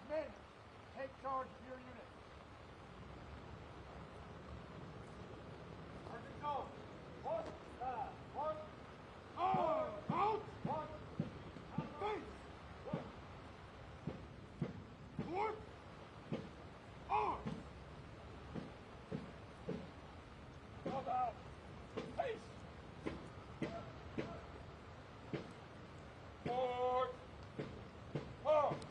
Men, take charge of your unit. Sergeant Cole, one, one, out, one, face, forward, arms, out, face, forward, arms.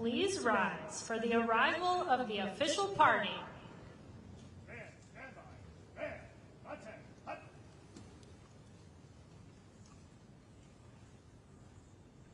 please rise for the arrival of the official party. Man, stand by. Man, attend. Hut.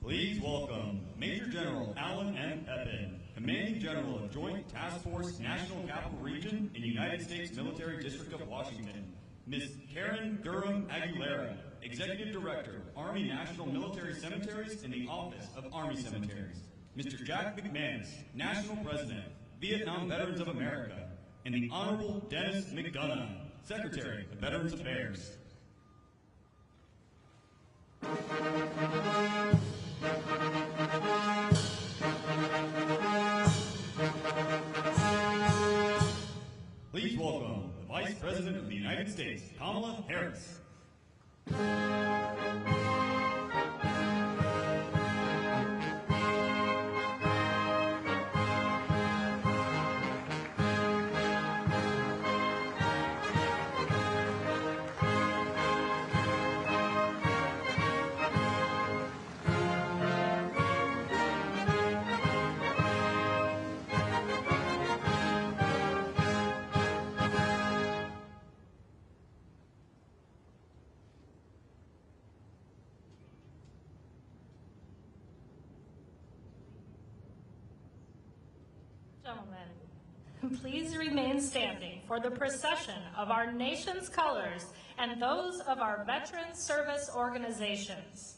Please welcome Major General Alan M. Pepin, Commanding General of Joint Task Force National Capital Region in United States Military District of Washington, Ms. Karen Durham Aguilera, Executive Director, Army National Military Cemeteries in the Office of Army Cemeteries, Mr. Jack McManus, National President, Vietnam Veterans of America, and the Honorable Dennis McDonough, Secretary of Veterans Affairs. Please welcome the Vice President of the United States, Kamala Harris. Gentlemen, please remain standing for the procession of our nation's colors and those of our veteran service organizations.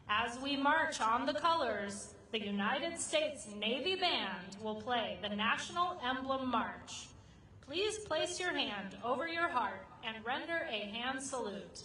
As we march on the colors, the United States Navy Band will play the National Emblem March. Please place your hand over your heart and render a hand salute.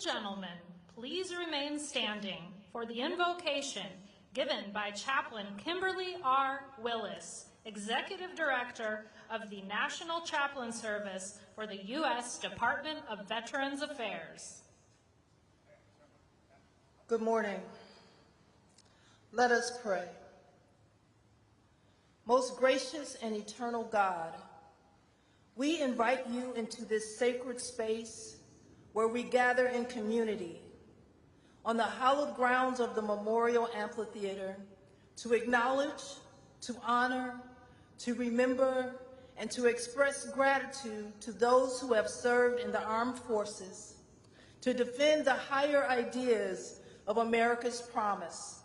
and gentlemen, please remain standing for the invocation given by Chaplain Kimberly R. Willis, Executive Director of the National Chaplain Service for the U.S. Department of Veterans Affairs. Good morning. Let us pray. Most gracious and eternal God, we invite you into this sacred space where we gather in community on the hallowed grounds of the Memorial Amphitheater to acknowledge, to honor, to remember, and to express gratitude to those who have served in the armed forces, to defend the higher ideas of America's promise,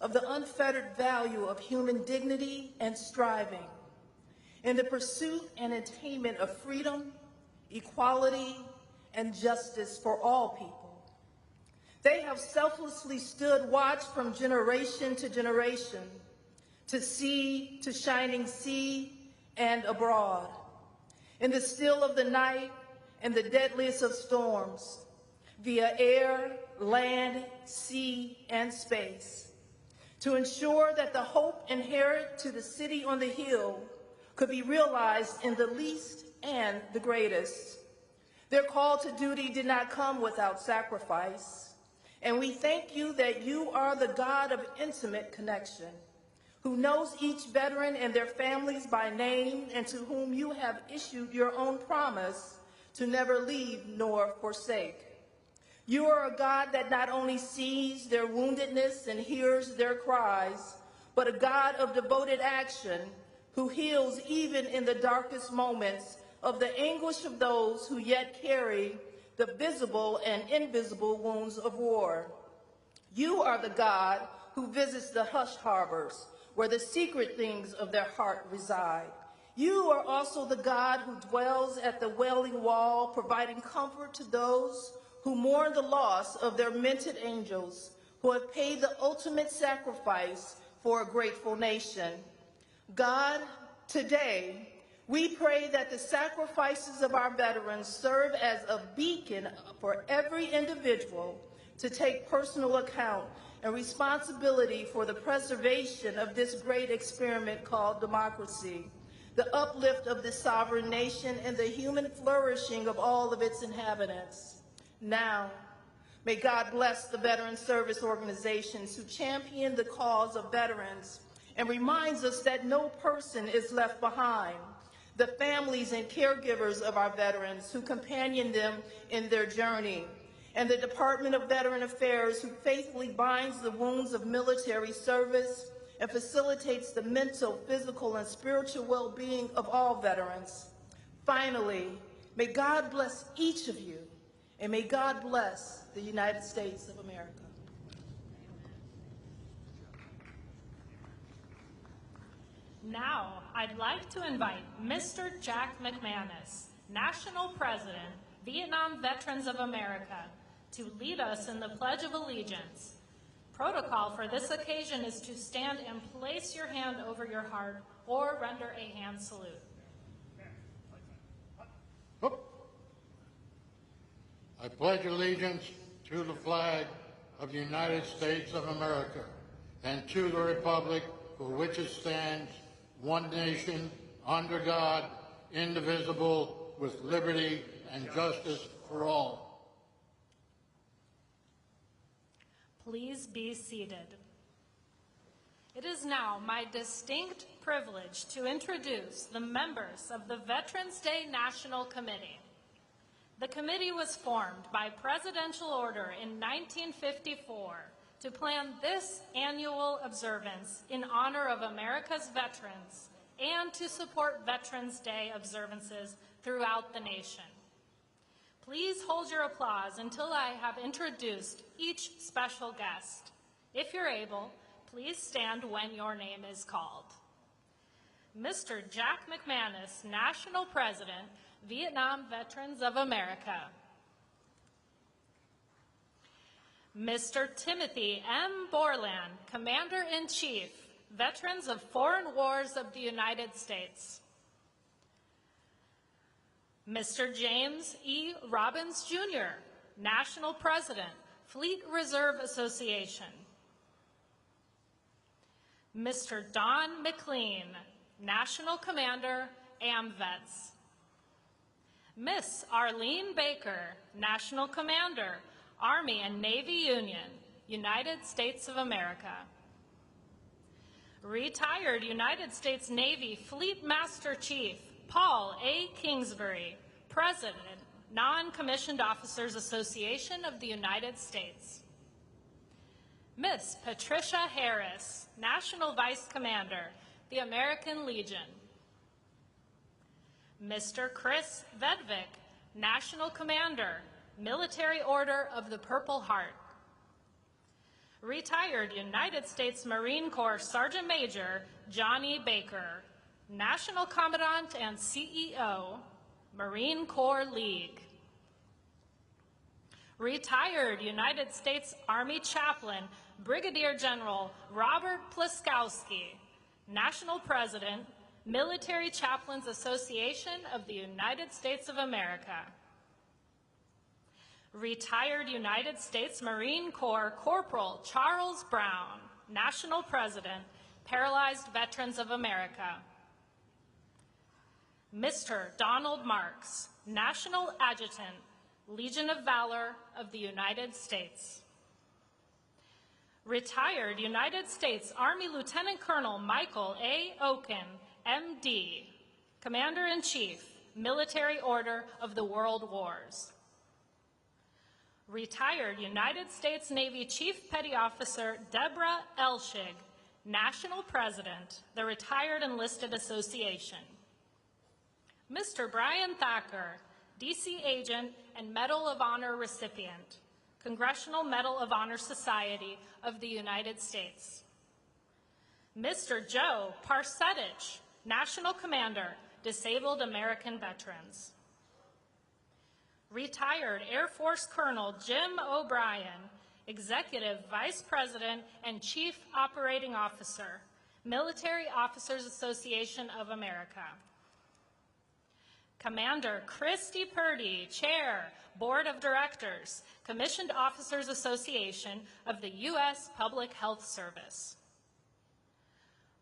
of the unfettered value of human dignity and striving, in the pursuit and attainment of freedom, equality, and justice for all people. They have selflessly stood watch from generation to generation, to sea, to shining sea, and abroad, in the still of the night and the deadliest of storms, via air, land, sea, and space, to ensure that the hope inherent to the city on the hill could be realized in the least and the greatest. Their call to duty did not come without sacrifice, and we thank you that you are the God of intimate connection, who knows each veteran and their families by name, and to whom you have issued your own promise to never leave nor forsake. You are a God that not only sees their woundedness and hears their cries, but a God of devoted action who heals even in the darkest moments of the anguish of those who yet carry the visible and invisible wounds of war. You are the God who visits the hushed harbors, where the secret things of their heart reside. You are also the God who dwells at the Wailing Wall, providing comfort to those who mourn the loss of their minted angels, who have paid the ultimate sacrifice for a grateful nation. God, today, we pray that the sacrifices of our veterans serve as a beacon for every individual to take personal account and responsibility for the preservation of this great experiment called democracy, the uplift of this sovereign nation, and the human flourishing of all of its inhabitants. Now, may God bless the veteran service organizations who champion the cause of veterans and reminds us that no person is left behind, the families and caregivers of our veterans who companion them in their journey, and the Department of Veteran Affairs who faithfully binds the wounds of military service and facilitates the mental, physical, and spiritual well-being of all veterans. Finally, may God bless each of you, and may God bless the United States of America. Now, I'd like to invite Mr. Jack McManus, National President, Vietnam Veterans of America, to lead us in the Pledge of Allegiance. Protocol for this occasion is to stand and place your hand over your heart or render a hand salute. I pledge allegiance to the flag of the United States of America and to the republic for which it stands, one nation, under God, indivisible, with liberty and justice for all. Please be seated. It is now my distinct privilege to introduce the members of the Veterans Day National Committee. The committee was formed by presidential order in 1954 to plan this annual observance in honor of America's veterans and to support Veterans Day observances throughout the nation. Please hold your applause until I have introduced each special guest. If you're able, please stand when your name is called. Mr. Jack McManus, National President, Vietnam Veterans of America. Mr. Timothy M. Borland, Commander-in-Chief, Veterans of Foreign Wars of the United States. Mr. James E. Robbins, Jr., National President, Fleet Reserve Association. Mr. Don McLean, National Commander, AMVETS. Miss Arlene Baker, National Commander, Army and Navy Union, United States of America. Retired United States Navy Fleet Master Chief, Paul A. Kingsbury, President, Non-Commissioned Officers Association of the United States. Miss Patricia Harris, National Vice Commander, the American Legion. Mr. Chris Vedvik, National Commander, Military Order of the Purple Heart. Retired United States Marine Corps Sergeant Major Johnny Baker, National Commandant and CEO, Marine Corps League. Retired United States Army Chaplain Brigadier General Robert Pliskowski, National President, Military Chaplains Association of the United States of America. Retired United States Marine Corps Corporal Charles Brown, National President, Paralyzed Veterans of America. Mr. Donald Marks, National Adjutant, Legion of Valor of the United States. Retired United States Army Lieutenant Colonel Michael A. Oken, MD, Commander-in-Chief, Military Order of the World Wars. Retired United States Navy Chief Petty Officer Deborah Elshig, National President, the Retired Enlisted Association. Mr. Brian Thacker, DC Agent and Medal of Honor recipient, Congressional Medal of Honor Society of the United States. Mr. Joe Parsetich, National Commander, Disabled American Veterans. Retired Air Force Colonel Jim O'Brien, Executive Vice President and Chief Operating Officer, Military Officers Association of America. Commander Christy Purdy, Chair, Board of Directors, Commissioned Officers Association of the U.S. Public Health Service.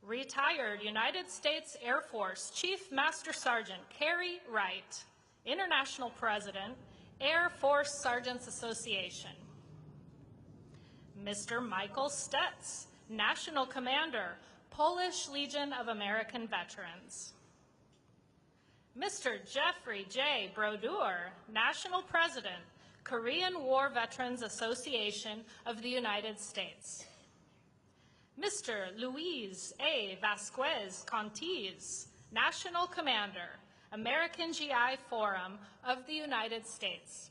Retired United States Air Force Chief Master Sergeant Carrie Wright, International President, Air Force Sergeants Association. Mr. Michael Stetz, National Commander, Polish Legion of American Veterans. Mr. Jeffrey J. Brodeur, National President, Korean War Veterans Association of the United States. Mr. Luis A. Vasquez Contiz, National Commander, American GI Forum of the United States.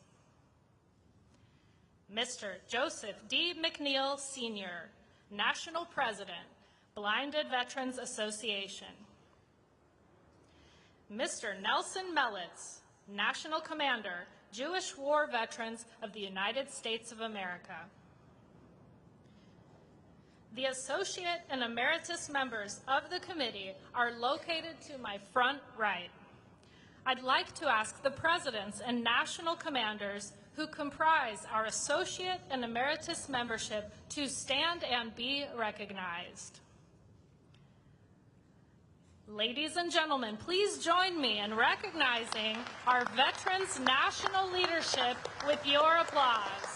Mr. Joseph D. McNeil, Sr., National President, Blinded Veterans Association. Mr. Nelson Melitz, National Commander, Jewish War Veterans of the United States of America. The associate and emeritus members of the committee are located to my front right. I'd like to ask the presidents and national commanders who comprise our associate and emeritus membership to stand and be recognized. Ladies and gentlemen, please join me in recognizing our veterans' national leadership with your applause.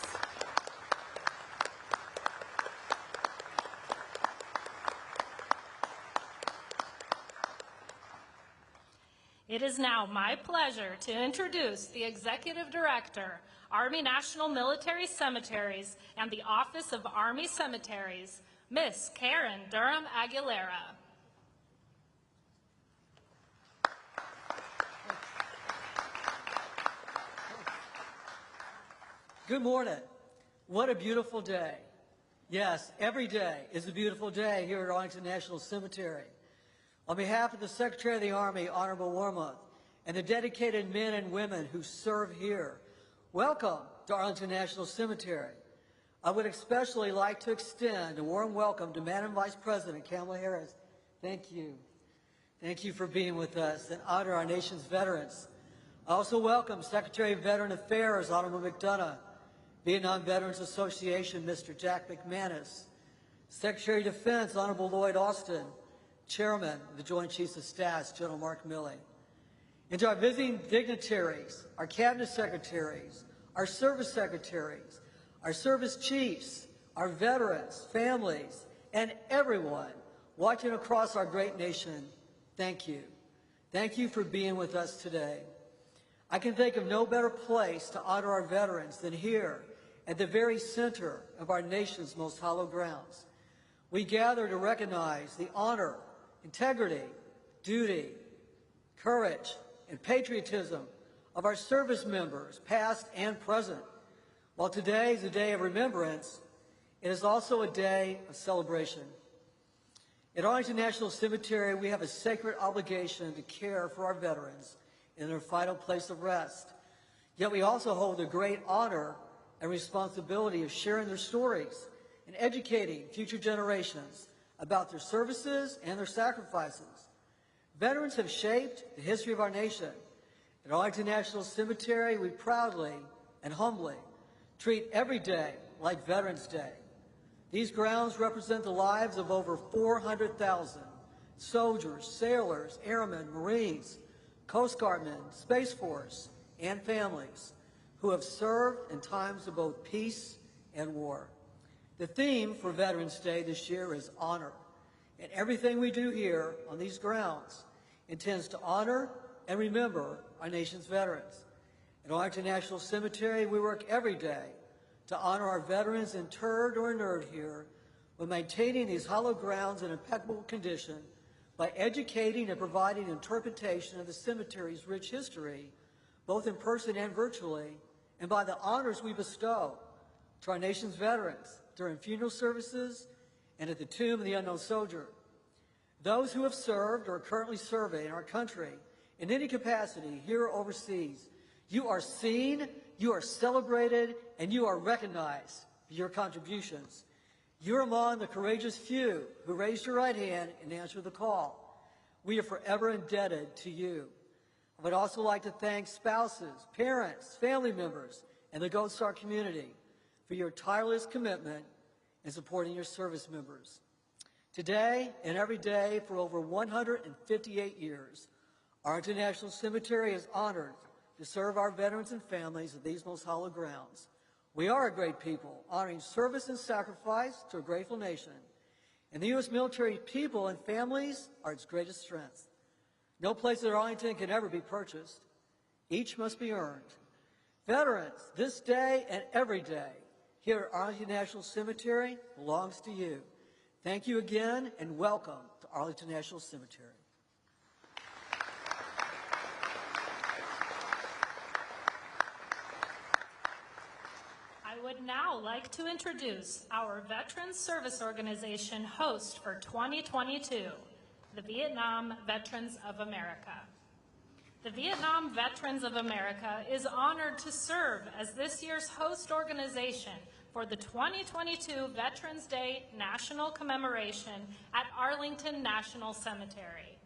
It is now my pleasure to introduce the Executive Director, Army National Military Cemeteries and the Office of Army Cemeteries, Miss Karen Durham Aguilera. Good morning. What a beautiful day. Yes, every day is a beautiful day here at Arlington National Cemetery. On behalf of the Secretary of the Army, Honorable Wormuth, and the dedicated men and women who serve here, welcome to Arlington National Cemetery. I would especially like to extend a warm welcome to Madam Vice President Kamala Harris. Thank you. Thank you for being with us and honor our nation's veterans. I also welcome Secretary of Veteran Affairs, Honorable McDonough, Vietnam Veterans Association, Mr. Jack McManus, Secretary of Defense, Honorable Lloyd Austin, Chairman of the Joint Chiefs of Staff, General Mark Milley. And to our visiting dignitaries, our cabinet secretaries, our service secretaries, our service chiefs, our veterans, families, and everyone watching across our great nation, thank you. Thank you for being with us today. I can think of no better place to honor our veterans than here at the very center of our nation's most hallowed grounds. We gather to recognize the honor, integrity, duty, courage, and patriotism of our service members, past and present. While today is a day of remembrance, it is also a day of celebration. At Arlington National Cemetery, we have a sacred obligation to care for our veterans in their final place of rest. Yet we also hold the great honor and responsibility of sharing their stories and educating future generations about their services and their sacrifices. Veterans have shaped the history of our nation. At Arlington National Cemetery, we proudly and humbly treat every day like Veterans Day. These grounds represent the lives of over 400,000 soldiers, sailors, airmen, Marines, Coast Guardmen, Space Force, and families who have served in times of both peace and war. The theme for Veterans Day this year is honor, and everything we do here on these grounds intends to honor and remember our nation's veterans. At Arlington National Cemetery, we work every day to honor our veterans interred or inurned here while maintaining these hallowed grounds in impeccable condition by educating and providing interpretation of the cemetery's rich history, both in person and virtually, and by the honors we bestow to our nation's veterans during funeral services and at the tomb of the unknown soldier. Those who have served or are currently serving in our country in any capacity here or overseas, you are seen, you are celebrated, and you are recognized for your contributions. You're among the courageous few who raised your right hand and answered the call. We are forever indebted to you. I would also like to thank spouses, parents, family members, and the Gold Star community for your tireless commitment in supporting your service members. Today and every day for over 158 years, Arlington National Cemetery is honored to serve our veterans and families of these most hallowed grounds. We are a great people, honoring service and sacrifice to a grateful nation. And the U.S. military people and families are its greatest strength. No place at Arlington can ever be purchased. Each must be earned. Veterans, this day and every day here at Arlington National Cemetery belongs to you. Thank you again, and welcome to Arlington National Cemetery. I would now like to introduce our Veterans Service Organization host for 2022, the Vietnam Veterans of America. The Vietnam Veterans of America is honored to serve as this year's host organization for the 2022 Veterans Day National Commemoration at Arlington National Cemetery.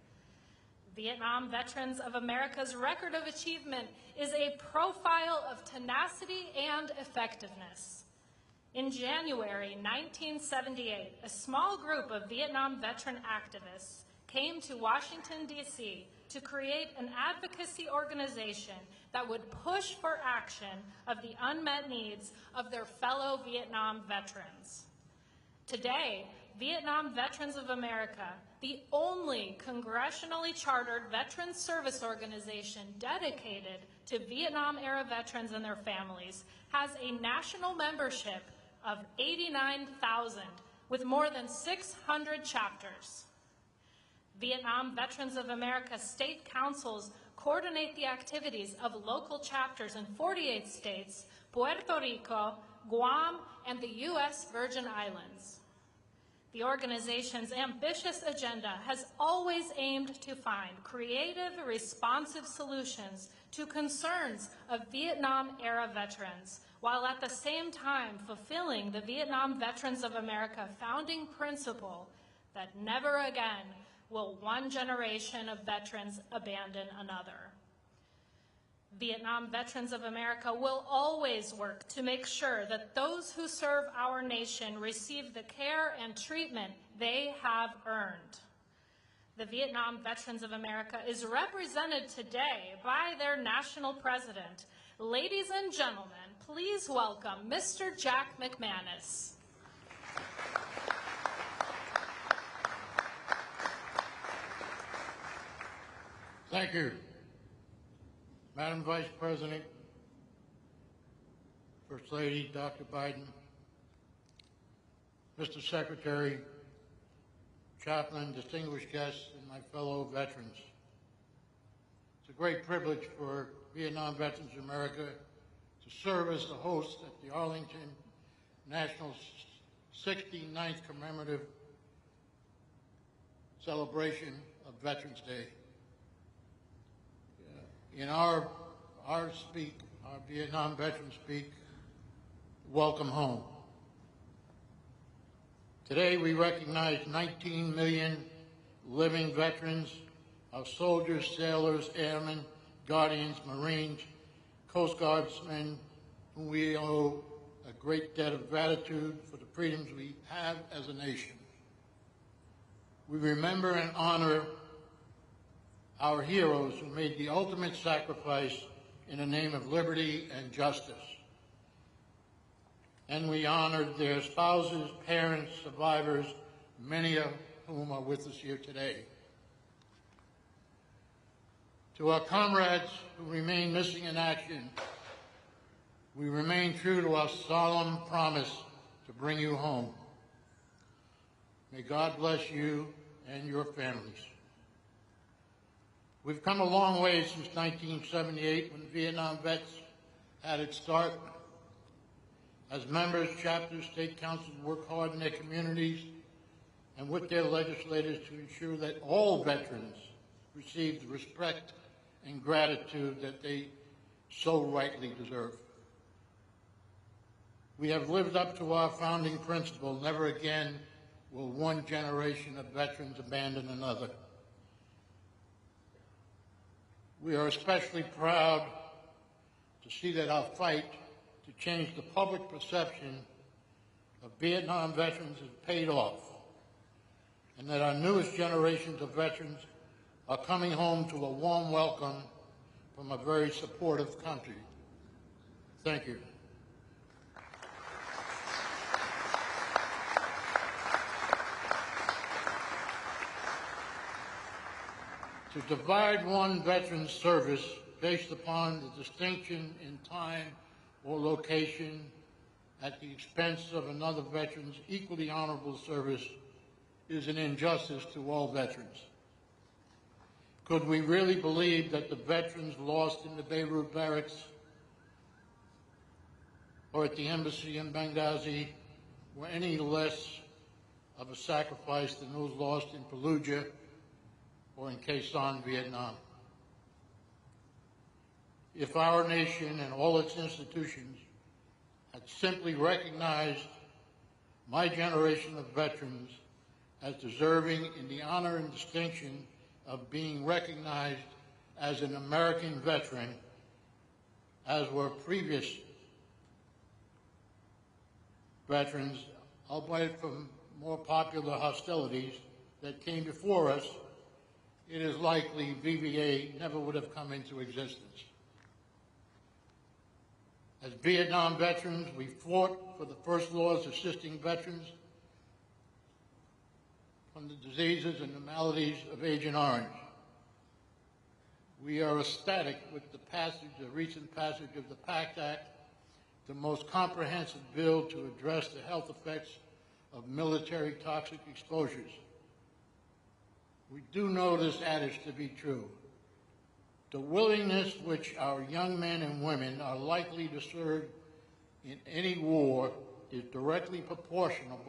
Vietnam Veterans of America's record of achievement is a profile of tenacity and effectiveness. In January 1978, a small group of Vietnam veteran activists came to Washington, D.C. to create an advocacy organization that would push for action of the unmet needs of their fellow Vietnam veterans. Today, Vietnam Veterans of America, the only congressionally chartered veteran service organization dedicated to Vietnam-era veterans and their families, has a national membership of 89,000 with more than 600 chapters. Vietnam Veterans of America state councils coordinate the activities of local chapters in 48 states, Puerto Rico, Guam, and the U.S. Virgin Islands. The organization's ambitious agenda has always aimed to find creative, responsive solutions to concerns of Vietnam-era veterans, while at the same time fulfilling the Vietnam Veterans of America founding principle that never again will one generation of veterans abandon another. Vietnam Veterans of America will always work to make sure that those who serve our nation receive the care and treatment they have earned. The Vietnam Veterans of America is represented today by their national president. Ladies and gentlemen, please welcome Mr. Jack McManus. Thank you. Madam Vice President, First Lady, Dr. Biden, Mr. Secretary, Chaplain, distinguished guests, and my fellow veterans. It's a great privilege for Vietnam Veterans of America to serve as the host at the Arlington National 69th commemorative celebration of Veterans Day. In our Vietnam veterans speak, welcome home. Today we recognize 19 million living veterans, our soldiers, sailors, airmen, guardians, Marines, Coast Guardsmen, whom we owe a great debt of gratitude for the freedoms we have as a nation. We remember and honor our heroes who made the ultimate sacrifice in the name of liberty and justice. And we honored their spouses, parents, survivors, many of whom are with us here today. To our comrades who remain missing in action, we remain true to our solemn promise to bring you home. May God bless you and your families. We've come a long way since 1978 when Vietnam Vets had its start. As members, chapters, state councils work hard in their communities and with their legislators to ensure that all veterans receive the respect and gratitude that they so rightly deserve. We have lived up to our founding principle, never again will one generation of veterans abandon another. We are especially proud to see that our fight to change the public perception of Vietnam veterans has paid off, and that our newest generations of veterans are coming home to a warm welcome from a very supportive country. Thank you. To divide one veteran's service based upon the distinction in time or location at the expense of another veteran's equally honorable service is an injustice to all veterans. Could we really believe that the veterans lost in the Beirut barracks or at the embassy in Benghazi were any less of a sacrifice than those lost in Fallujah or in Khe Sanh, Vietnam? If our nation and all its institutions had simply recognized my generation of veterans as deserving in the honor and distinction of being recognized as an American veteran, as were previous veterans, albeit from more popular hostilities that came before us, it is likely VVA never would have come into existence. As Vietnam veterans, we fought for the first laws assisting veterans from the diseases and the maladies of Agent Orange. We are ecstatic with the recent passage of the PACT Act, the most comprehensive bill to address the health effects of military toxic exposures. We do know this adage to be true. The willingness which our young men and women are likely to serve in any war is directly proportional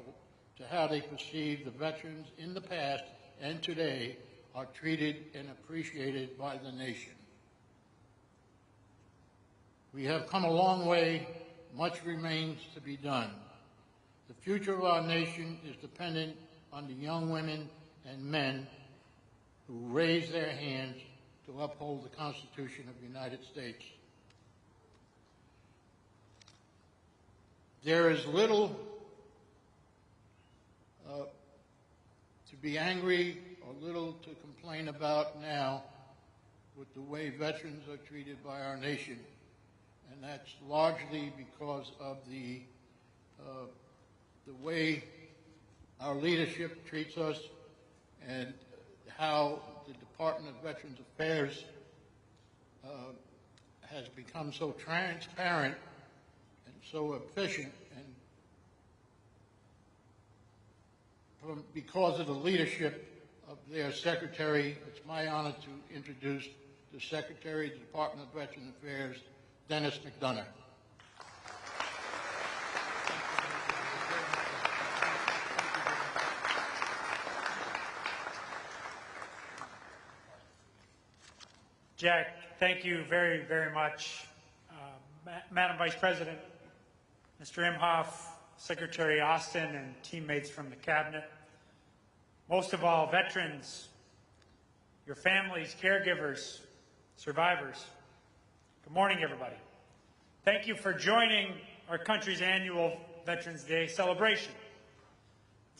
to how they perceive the veterans in the past and today are treated and appreciated by the nation. We have come a long way. Much remains to be done. The future of our nation is dependent on the young women and men who raise their hands to uphold the Constitution of the United States. There is little to be angry or little to complain about now with the way veterans are treated by our nation, and that's largely because of the way our leadership treats us and how the Department of Veterans Affairs has become so transparent and so efficient, and because of the leadership of their secretary, it's my honor to introduce the Secretary of the Department of Veterans Affairs, Dennis McDonough. Jack, thank you very, very much. Madam Vice President, Mr. Emhoff, Secretary Austin, and teammates from the Cabinet. Most of all, veterans, your families, caregivers, survivors. Good morning, everybody. Thank you for joining our country's annual Veterans Day celebration.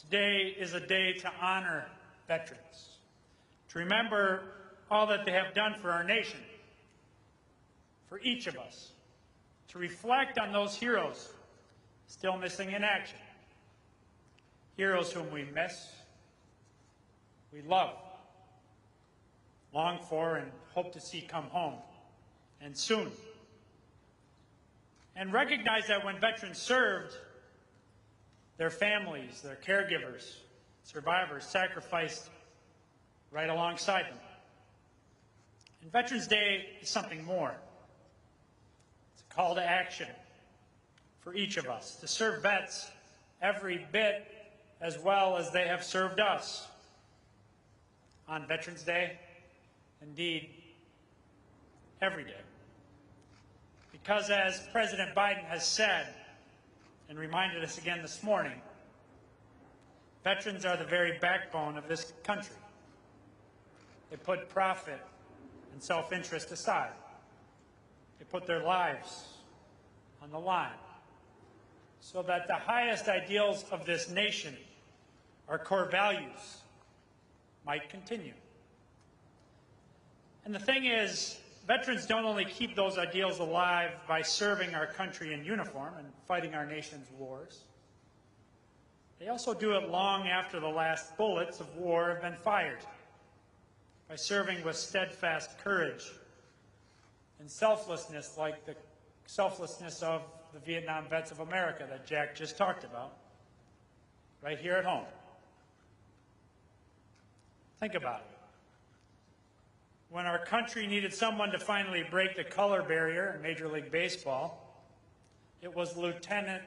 Today is a day to honor veterans, to remember all that they have done for our nation, for each of us, to reflect on those heroes still missing in action, heroes whom we miss, we love, long for, and hope to see come home, and soon. And recognize that when veterans served, their families, their caregivers, survivors sacrificed right alongside them. And Veterans Day is something more. It's a call to action for each of us to serve vets every bit as well as they have served us. On Veterans Day, indeed, every day. Because as President Biden has said and reminded us again this morning, veterans are the very backbone of this country. They put profit and self-interest aside. They put their lives on the line so that the highest ideals of this nation, our core values, might continue. And the thing is, veterans don't only keep those ideals alive by serving our country in uniform and fighting our nation's wars. They also do it long after the last bullets of war have been fired, by serving with steadfast courage and selflessness, like the selflessness of the Vietnam vets of America that Jack just talked about, right here at home. Think about it. When our country needed someone to finally break the color barrier in Major League Baseball, it was Lieutenant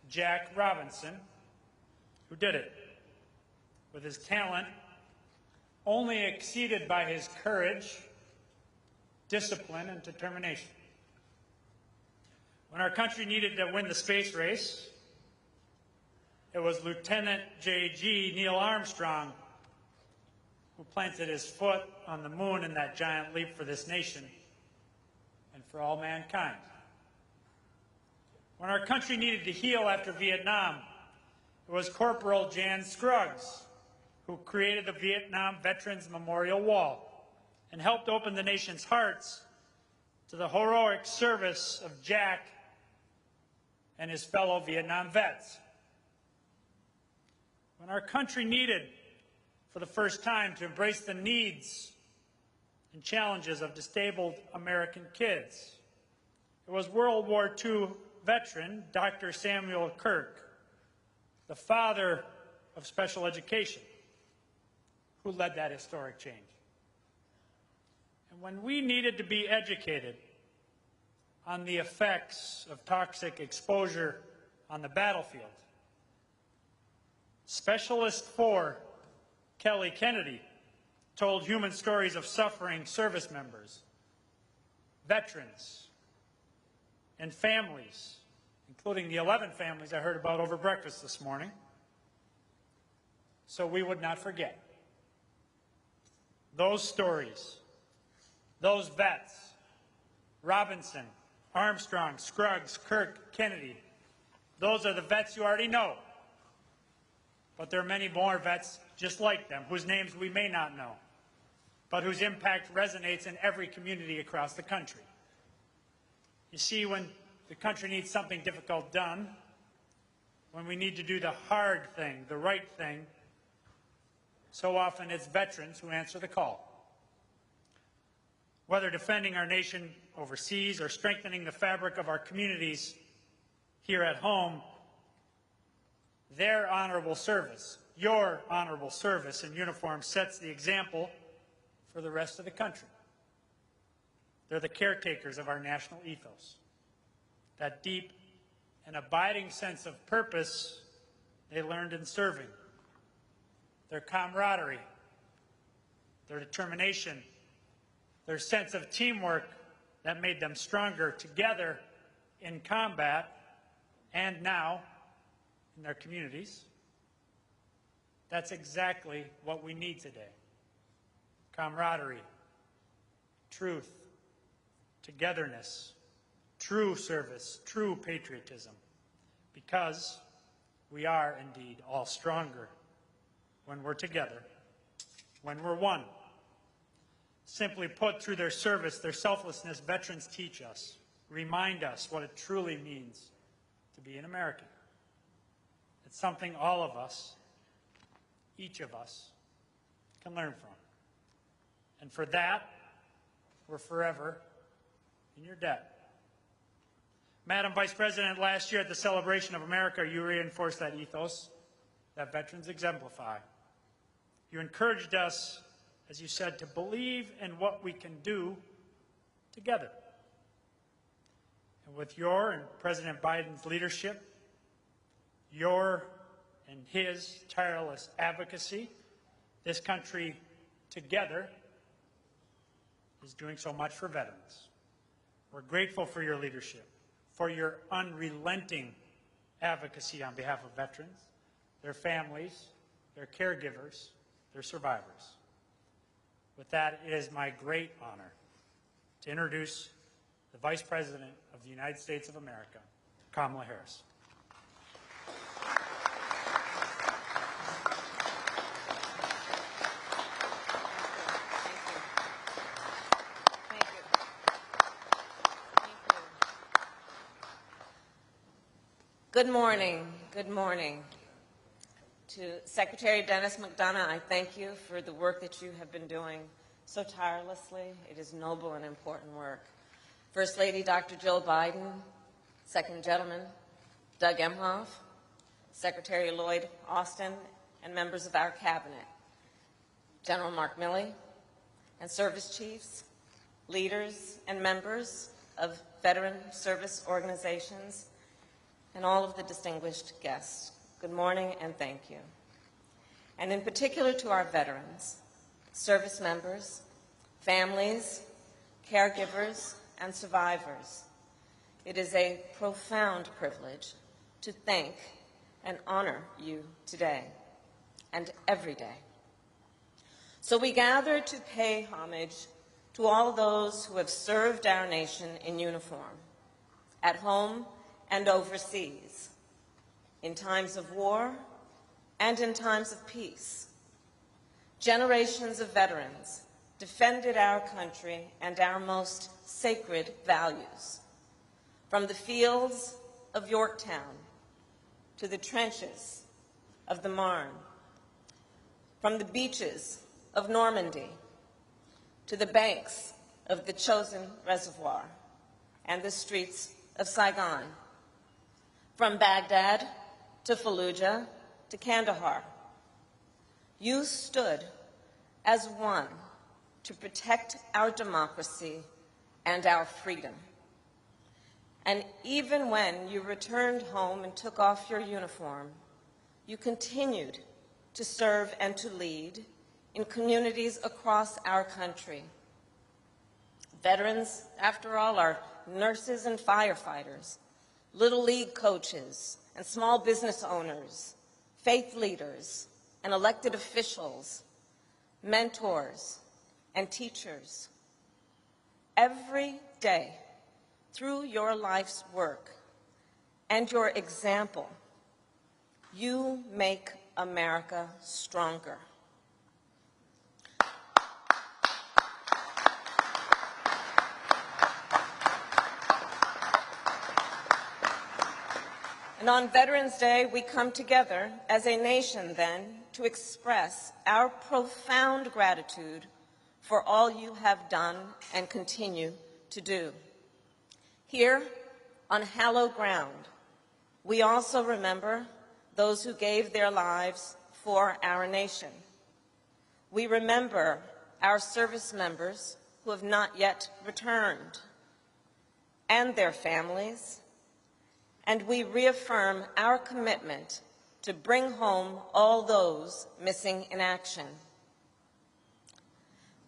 Jack Robinson who did it, with his talent only exceeded by his courage, discipline, and determination. When our country needed to win the space race, it was Lieutenant J.G. Neil Armstrong who planted his foot on the moon in that giant leap for this nation and for all mankind. When our country needed to heal after Vietnam, it was Corporal Jan Scruggs who created the Vietnam Veterans Memorial Wall and helped open the nation's hearts to the heroic service of Jack and his fellow Vietnam vets. When our country needed, for the first time, to embrace the needs and challenges of disabled American kids, it was World War II veteran Dr. Samuel Kirk, the father of special education, who led that historic change. And when we needed to be educated on the effects of toxic exposure on the battlefield, Specialist 4 Kelly Kennedy told human stories of suffering service members, veterans, and families, including the 11 families I heard about over breakfast this morning, so we would not forget. Those stories Those vets, Robinson, Armstrong, Scruggs, Kirk, Kennedy, those are the vets you already know. But there are many more vets just like them, whose names we may not know, but whose impact resonates in every community across the country. You see, when the country needs something difficult done, when we need to do the hard thing, the right thing, so often it's veterans who answer the call. Whether defending our nation overseas or strengthening the fabric of our communities here at home, their honorable service, your honorable service in uniform sets the example for the rest of the country. They're the caretakers of our national ethos. That deep and abiding sense of purpose they learned in serving. Their camaraderie, their determination, their sense of teamwork that made them stronger together in combat and now in their communities. That's exactly what we need today. Camaraderie, truth, togetherness, true service, true patriotism, because we are indeed all stronger when we're together, when we're one. Simply put, through their service, their selflessness, veterans teach us, remind us what it truly means to be an American. It's something all of us, each of us, can learn from. And for that, we're forever in your debt. Madam Vice President, last year at the Celebration of America, you reinforced that ethos that veterans exemplify. You encouraged us, as you said, to believe in what we can do together. And with your and President Biden's leadership, your and his tireless advocacy, this country together is doing so much for veterans. We're grateful for your leadership, for your unrelenting advocacy on behalf of veterans, their families, their caregivers, their survivors. With that, it is my great honor to introduce the Vice President of the United States of America, Kamala Harris. Good morning. Good morning. To Secretary Dennis McDonough, I thank you for the work that you have been doing so tirelessly. It is noble and important work. First Lady Dr. Jill Biden, Second Gentleman Doug Emhoff, Secretary Lloyd Austin, and members of our cabinet, General Mark Milley, and service chiefs, leaders, and members of veteran service organizations, and all of the distinguished guests. Good morning and thank you. And in particular to our veterans, service members, families, caregivers, and survivors. It is a profound privilege to thank and honor you today and every day. So we gather to pay homage to all those who have served our nation in uniform, at home and overseas, in times of war and in times of peace. Generations of veterans defended our country and our most sacred values, from the fields of Yorktown to the trenches of the Marne, from the beaches of Normandy to the banks of the Chosin Reservoir and the streets of Saigon, from Baghdad to Fallujah to Kandahar. You stood as one to protect our democracy and our freedom. And even when you returned home and took off your uniform, you continued to serve and to lead in communities across our country. Veterans, after all, are nurses and firefighters, Little League coaches and small business owners, faith leaders and elected officials, mentors and teachers. every day through your life's work and your example, you make America stronger. And on Veterans Day, we come together as a nation then to express our profound gratitude for all you have done and continue to do. Here, on hallowed ground, we also remember those who gave their lives for our nation. We remember our service members who have not yet returned and their families, and we reaffirm our commitment to bring home all those missing in action.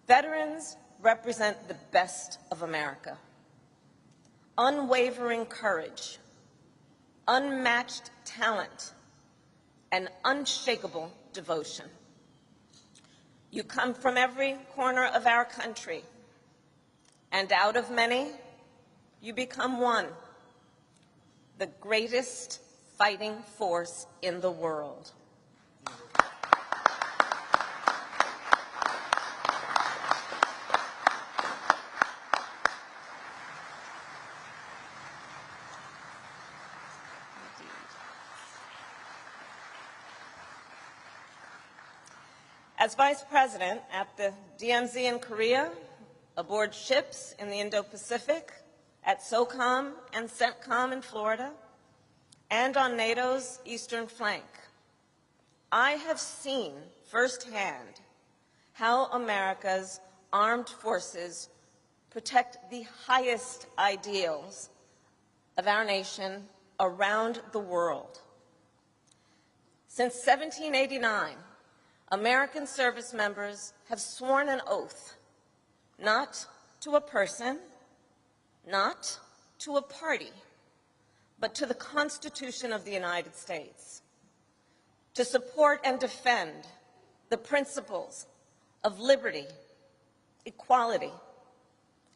Veterans represent the best of America. Unwavering courage, unmatched talent, and unshakable devotion. You come from every corner of our country, and out of many, you become one, the greatest fighting force in the world. As Vice President at the DMZ in Korea, aboard ships in the Indo-Pacific, at SOCOM and CENTCOM in Florida, and on NATO's eastern flank, I have seen firsthand how America's armed forces protect the highest ideals of our nation around the world. Since 1789, American service members have sworn an oath not to a person, not to a party, but to the Constitution of the United States, to support and defend the principles of liberty, equality,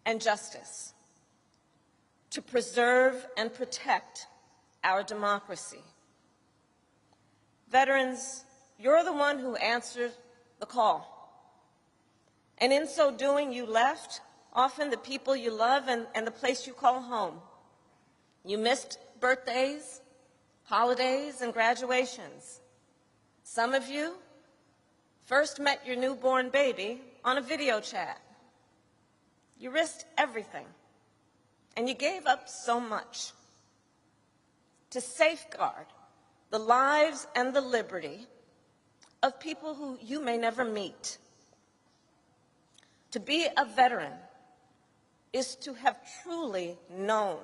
and justice, to preserve and protect our democracy. Veterans, you're the one who answered the call. And in so doing, you left often the people you love and the place you call home. You missed birthdays, holidays, and graduations. Some of you first met your newborn baby on a video chat. You risked everything, and you gave up so much to safeguard the lives and the liberty of people who you may never meet. To be a veteran is to have truly known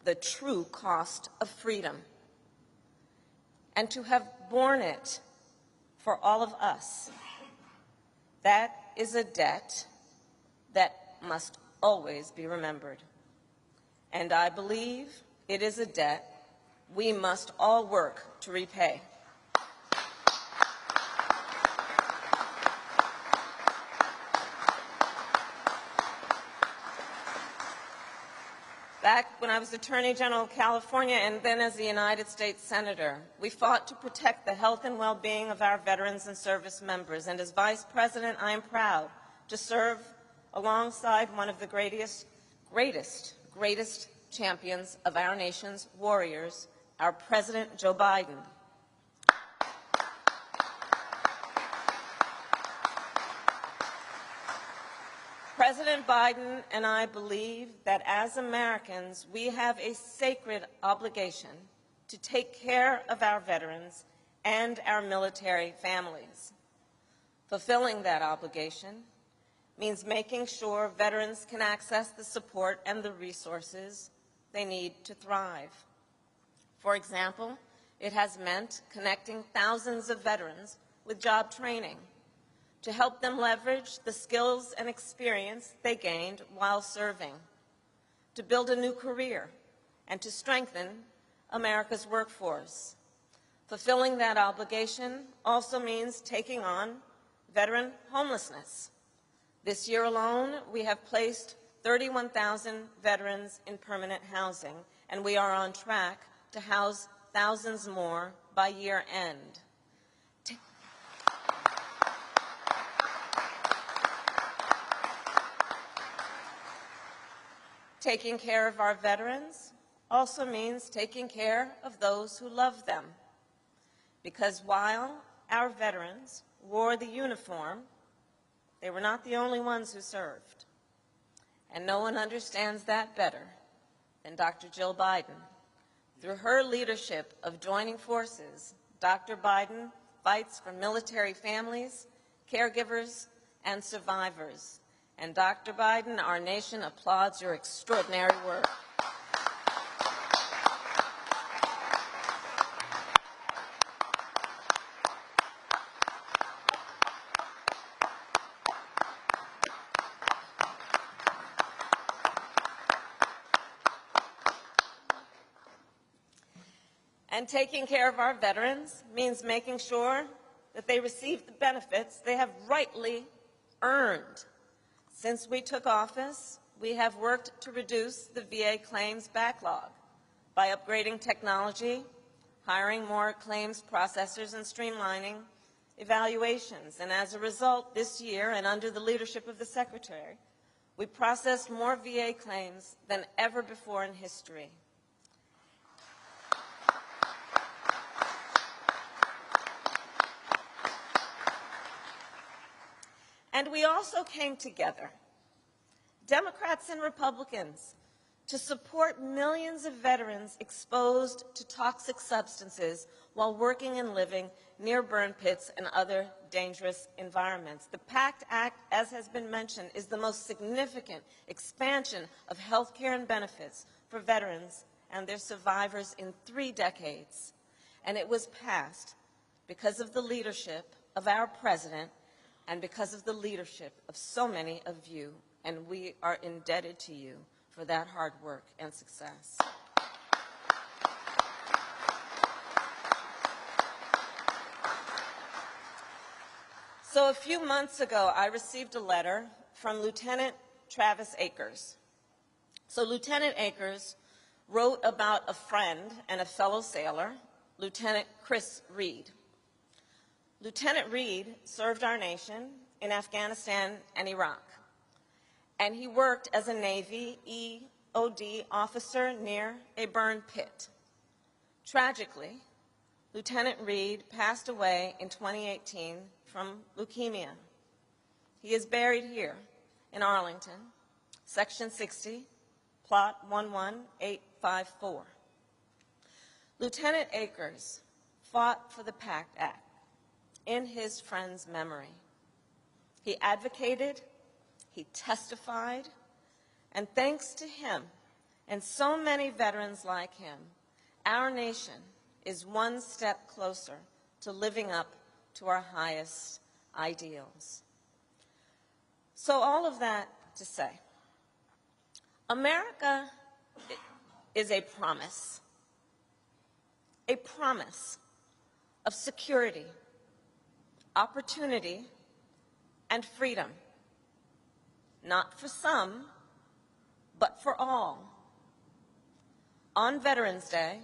the true cost of freedom and to have borne it for all of us. That is a debt that must always be remembered. And I believe it is a debt we must all work to repay. Back when I was Attorney General of California and then as a United States Senator, we fought to protect the health and well-being of our veterans and service members. And as Vice President, I am proud to serve alongside one of the greatest champions of our nation's warriors, our President Joe Biden. President Biden and I believe that as Americans, we have a sacred obligation to take care of our veterans and our military families. Fulfilling that obligation means making sure veterans can access the support and the resources they need to thrive. For example, it has meant connecting thousands of veterans with job training to help them leverage the skills and experience they gained while serving, to build a new career, and to strengthen America's workforce. Fulfilling that obligation also means taking on veteran homelessness. This year alone, we have placed 31,000 veterans in permanent housing, and we are on track to house thousands more by year end. Taking care of our veterans also means taking care of those who love them. Because while our veterans wore the uniform, they were not the only ones who served. And no one understands that better than Dr. Jill Biden. Through her leadership of joining forces, Dr. Biden fights for military families, caregivers, and survivors. And Dr. Biden, our nation applauds your extraordinary work. And taking care of our veterans means making sure that they receive the benefits they have rightly earned. Since we took office, we have worked to reduce the VA claims backlog by upgrading technology, hiring more claims processors, and streamlining evaluations. And as a result, this year, and under the leadership of the Secretary, we processed more VA claims than ever before in history. And we also came together, Democrats and Republicans, to support millions of veterans exposed to toxic substances while working and living near burn pits and other dangerous environments. The PACT Act, as has been mentioned, is the most significant expansion of health care and benefits for veterans and their survivors in 3 decades. And it was passed because of the leadership of our president and because of the leadership of so many of you, and we are indebted to you for that hard work and success. So a few months ago, I received a letter from Lieutenant Travis Akers. So Lieutenant Akers wrote about a friend and a fellow sailor, Lieutenant Chris Reed. Lieutenant Reed served our nation in Afghanistan and Iraq, and he worked as a Navy EOD officer near a burn pit. Tragically, Lieutenant Reed passed away in 2018 from leukemia. He is buried here in Arlington, Section 60, Plot 11854. Lieutenant Akers fought for the PACT Act in his friend's memory. He advocated, he testified, and thanks to him and so many veterans like him, our nation is one step closer to living up to our highest ideals. So all of that to say, America is a promise of security, opportunity, and freedom, not for some, but for all. On Veterans Day,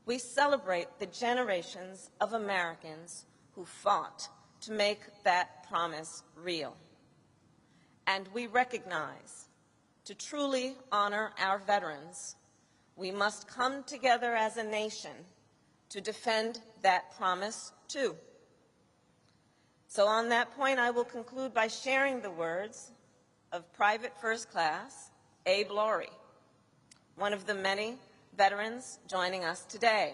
we celebrate the generations of Americans who fought to make that promise real. And we recognize, to truly honor our veterans, we must come together as a nation to defend that promise too. So on that point, I will conclude by sharing the words of Private First Class Abe Laurie, one of the many veterans joining us today.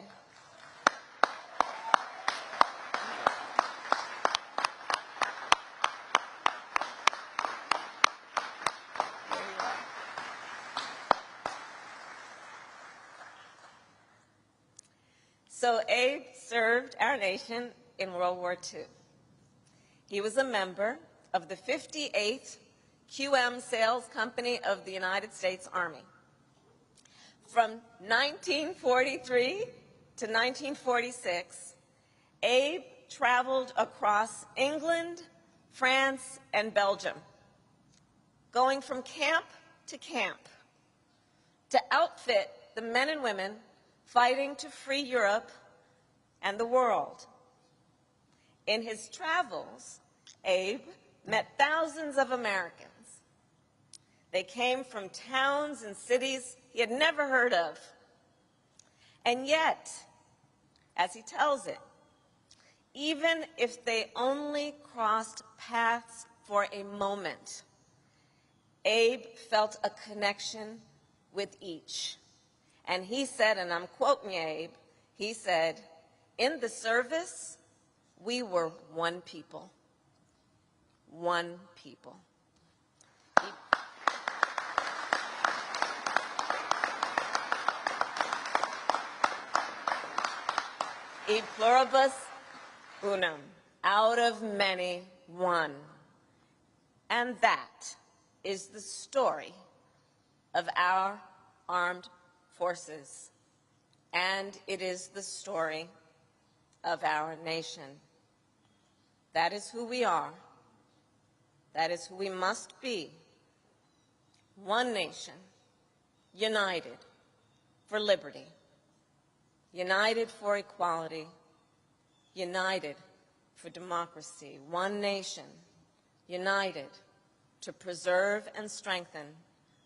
So Abe served our nation in World War II. He was a member of the 58th QM Sales Company of the United States Army. From 1943 to 1946, Abe traveled across England, France, and Belgium, going from camp to camp to outfit the men and women fighting to free Europe and the world. In his travels, Abe met thousands of Americans. They came from towns and cities he had never heard of. And yet, as he tells it, even if they only crossed paths for a moment, Abe felt a connection with each. And he said, and I'm quoting Abe, he said, "In the service, we were one people." One people. E pluribus unum, out of many, one. And that is the story of our armed forces. And it is the story of our nation. That is who we are. That is who we must be. One nation, united for liberty, united for equality, united for democracy. One nation, united to preserve and strengthen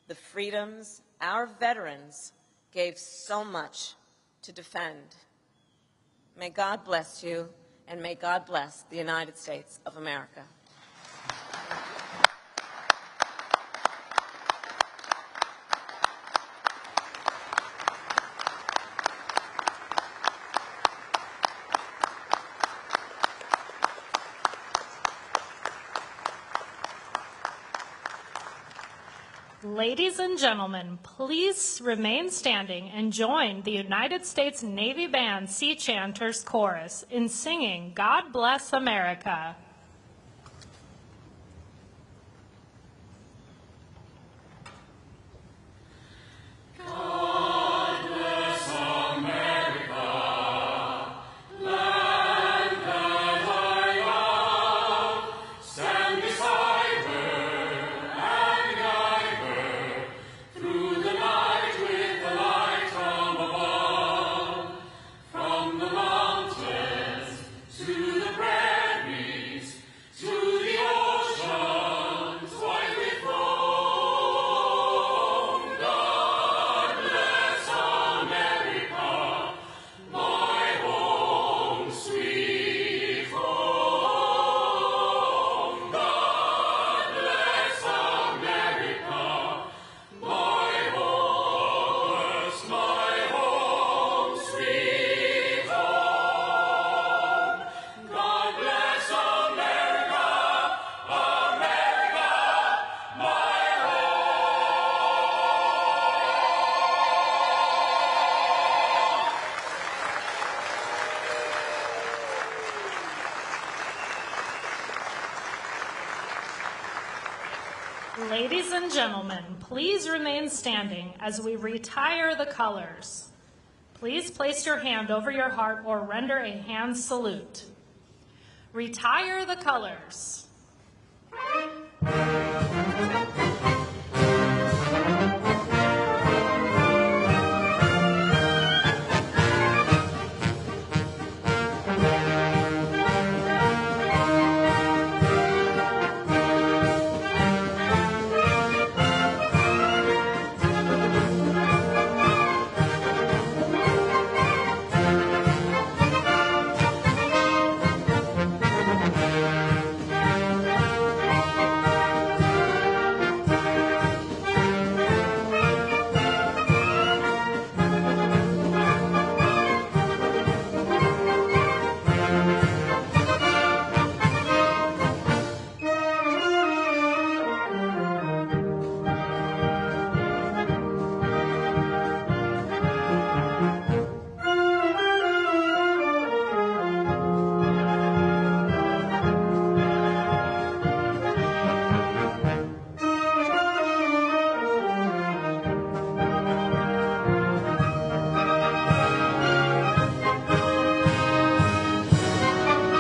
the freedoms our veterans gave so much to defend. May God bless you, and may God bless the United States of America. Ladies and gentlemen, please remain standing and join the United States Navy Band Sea Chanters Chorus in singing God Bless America. Ladies and gentlemen, please remain standing as we retire the colors. Please place your hand over your heart or render a hand salute. Retire the colors.